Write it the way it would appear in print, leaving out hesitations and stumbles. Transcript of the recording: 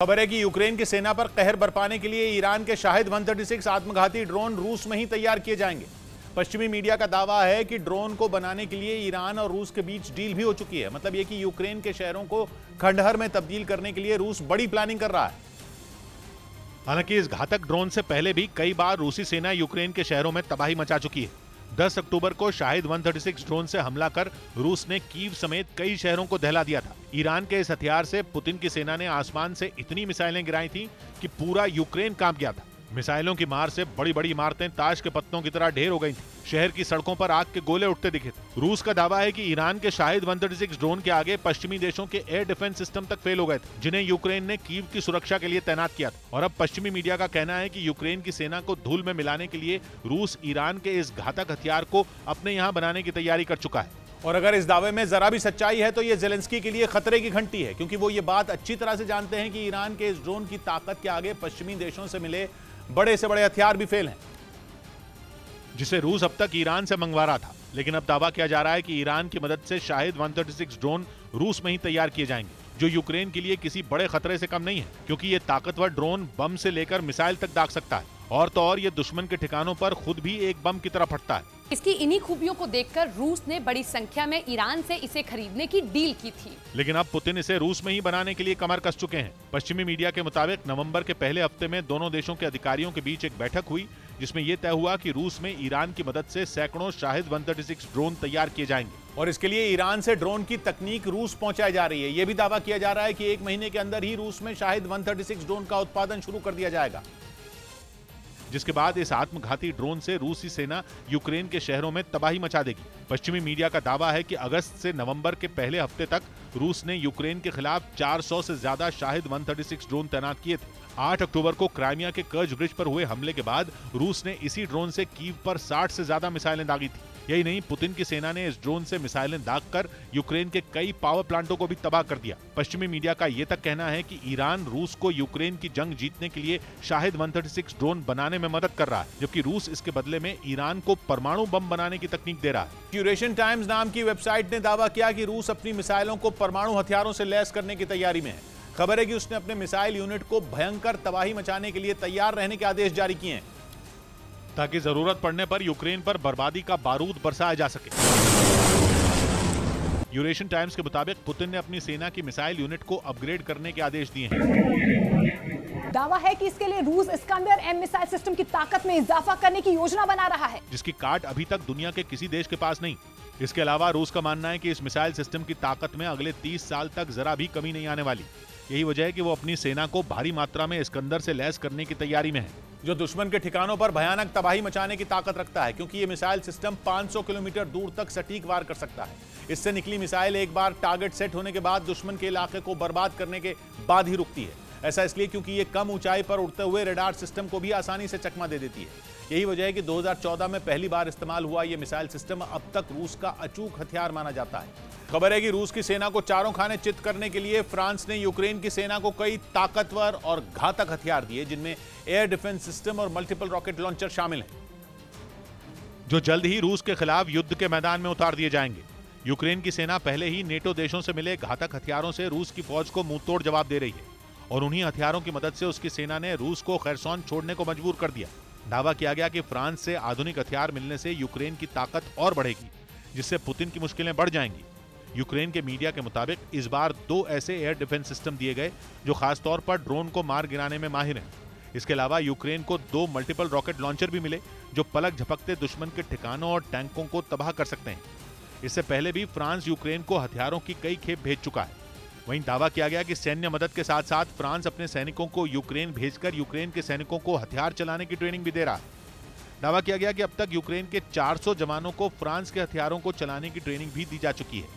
खबर है कि यूक्रेन की सेना पर कहर बरपाने के लिए ईरान के शाहिद 136 आत्मघाती ड्रोन रूस में ही तैयार किए जाएंगे। पश्चिमी मीडिया का दावा है कि ड्रोन को बनाने के लिए ईरान और रूस के बीच डील भी हो चुकी है। मतलब यह कि यूक्रेन के शहरों को खंडहर में तब्दील करने के लिए रूस बड़ी प्लानिंग कर रहा है। हालांकि इस घातक ड्रोन से पहले भी कई बार रूसी सेना यूक्रेन के शहरों में तबाही मचा चुकी है। 10 अक्टूबर को शाहिद 136 ड्रोन से हमला कर रूस ने कीव समेत कई शहरों को दहला दिया था। ईरान के इस हथियार से पुतिन की सेना ने आसमान से इतनी मिसाइलें गिराई थीं कि पूरा यूक्रेन कांप गया था। मिसाइलों की मार से बड़ी बड़ी इमारतें ताश के पत्तों की तरह ढेर हो गई थी। शहर की सड़कों पर आग के गोले उठते दिखे थे। रूस का दावा है कि ईरान के शाहिद 136 ड्रोन के आगे पश्चिमी देशों के एयर डिफेंस सिस्टम तक फेल हो गए थे, जिन्हें यूक्रेन ने कीव की सुरक्षा के लिए तैनात किया था। और अब पश्चिमी मीडिया का कहना है कि यूक्रेन की सेना को धूल में मिलाने के लिए रूस ईरान के इस घातक हथियार को अपने यहाँ बनाने की तैयारी कर चुका है। और अगर इस दावे में जरा भी सच्चाई है तो ये ज़ेलेंस्की के लिए खतरे की घंटी है, क्योंकि वो ये बात अच्छी तरह से जानते हैं कि ईरान के इस ड्रोन की ताकत के आगे पश्चिमी देशों से मिले बड़े से बड़े हथियार भी फेल हैं, जिसे रूस अब तक ईरान से मंगवा रहा था। लेकिन अब दावा किया जा रहा है कि ईरान की मदद से शाहिद 136 ड्रोन रूस में ही तैयार किए जाएंगे, जो यूक्रेन के लिए किसी बड़े खतरे से कम नहीं है, क्योंकि ये ताकतवर ड्रोन बम से लेकर मिसाइल तक दाग सकता है। और तो और ये दुश्मन के ठिकानों पर खुद भी एक बम की तरह फटता है। इसकी इन्हीं खूबियों को देखकर रूस ने बड़ी संख्या में ईरान से इसे खरीदने की डील की थी। लेकिन अब पुतिन इसे रूस में ही बनाने के लिए कमर कस चुके हैं। पश्चिमी मीडिया के मुताबिक नवंबर के पहले हफ्ते में दोनों देशों के अधिकारियों के बीच एक बैठक हुई, जिसमें यह तय हुआ कि रूस में ईरान की मदद से सैकड़ों शाहिद 136 ड्रोन तैयार किए जाएंगे। और इसके लिए ईरान से ड्रोन की तकनीक रूस पहुंचाई जा रही है। यह भी दावा किया जा रहा है कि 1 महीने के अंदर ही रूस में शाहिद 136 ड्रोन का उत्पादन शुरू कर दिया जाएगा, जिसके बाद इस आत्मघाती ड्रोन से रूसी सेना यूक्रेन के शहरों में तबाही मचा देगी। पश्चिमी मीडिया का दावा है कि अगस्त से नवंबर के पहले हफ्ते तक रूस ने यूक्रेन के खिलाफ 400 से ज्यादा शाहिद 136 ड्रोन तैनात किए थे। 8 अक्टूबर को क्राइमिया के कर्ज ब्रिज पर हुए हमले के बाद रूस ने इसी ड्रोन से कीव पर 60 से ज्यादा मिसाइलें दागी थी। यही नहीं, पुतिन की सेना ने इस ड्रोन से मिसाइलें दागकर यूक्रेन के कई पावर प्लांटों को भी तबाह कर दिया। पश्चिमी मीडिया का यह तक कहना है कि ईरान रूस को यूक्रेन की जंग जीतने के लिए शाहिद 136 ड्रोन बनाने में मदद कर रहा है, जबकि रूस इसके बदले में ईरान को परमाणु बम बनाने की तकनीक दे रहा है। यूरेशियन टाइम्स नाम की वेबसाइट ने दावा किया कि रूस अपनी मिसाइलों को परमाणु हथियारों से लैस करने की तैयारी में है। खबर है कि उसने अपने मिसाइल यूनिट को भयंकर तबाही मचाने के लिए तैयार रहने के आदेश जारी किए हैं, ताकि जरूरत पड़ने पर यूक्रेन पर बर्बादी का बारूद बरसाया जा सके। यूरेशियन टाइम्स के मुताबिक पुतिन ने अपनी सेना की मिसाइल यूनिट को अपग्रेड करने के आदेश दिए हैं। दावा है कि इसके लिए रूस इस्कंदर M मिसाइल सिस्टम की ताकत में इजाफा करने की योजना बना रहा है, जिसकी काट अभी तक दुनिया के किसी देश के पास नहीं। इसके अलावा रूस का मानना है कि इस मिसाइल सिस्टम की ताकत में अगले 30 साल तक जरा भी कमी नहीं आने वाली। यही वजह है कि वो अपनी सेना को भारी मात्रा में इस्कंदर से लैस करने की तैयारी में है, जो दुश्मन के ठिकानों पर भयानक तबाही मचाने की ताकत रखता है, क्योंकि ये मिसाइल सिस्टम 500 किलोमीटर दूर तक सटीक वार कर सकता है। इससे निकली मिसाइल एक बार टारगेट सेट होने के बाद दुश्मन के इलाके को बर्बाद करने के बाद ही रुकती है। ऐसा इसलिए क्योंकि ये कम ऊंचाई पर उड़ते हुए रडार सिस्टम को भी आसानी से चकमा दे देती है। यही वजह है कि 2014 में पहली बार इस्तेमाल हुआ ये मिसाइल सिस्टम अब तक रूस का अचूक हथियार माना जाता है। खबर है कि रूस की सेना को चारों खाने चित करने के लिए फ्रांस ने यूक्रेन की सेना को कई ताकतवर और घातक हथियार दिए, जिनमें एयर डिफेंस सिस्टम और मल्टीपल रॉकेट लॉन्चर शामिल हैं, जो जल्द ही रूस के खिलाफ युद्ध के मैदान में उतार दिए जाएंगे। यूक्रेन की सेना पहले ही नेटो देशों से मिले घातक हथियारों से रूस की फौज को मुंहतोड़ जवाब दे रही है, और उन्हीं हथियारों की मदद से उसकी सेना ने रूस को खैरसौन छोड़ने को मजबूर कर दिया। दावा किया गया कि फ्रांस से आधुनिक हथियार मिलने से यूक्रेन की ताकत और बढ़ेगी, जिससे पुतिन की मुश्किलें बढ़ जाएंगी। यूक्रेन के मीडिया के मुताबिक इस बार 2 ऐसे एयर डिफेंस सिस्टम दिए गए जो खासतौर पर ड्रोन को मार गिराने में माहिर हैं। इसके अलावा यूक्रेन को 2 मल्टीपल रॉकेट लॉन्चर भी मिले, जो पलक झपकते दुश्मन के ठिकानों और टैंकों को तबाह कर सकते हैं। इससे पहले भी फ्रांस यूक्रेन को हथियारों की कई खेप भेज चुका है। वहीं दावा किया गया कि सैन्य मदद के साथ साथ फ्रांस अपने सैनिकों को यूक्रेन भेजकर यूक्रेन के सैनिकों को हथियार चलाने की ट्रेनिंग भी दे रहा है। दावा किया गया कि अब तक यूक्रेन के 400 जवानों को फ्रांस के हथियारों को चलाने की ट्रेनिंग भी दी जा चुकी है।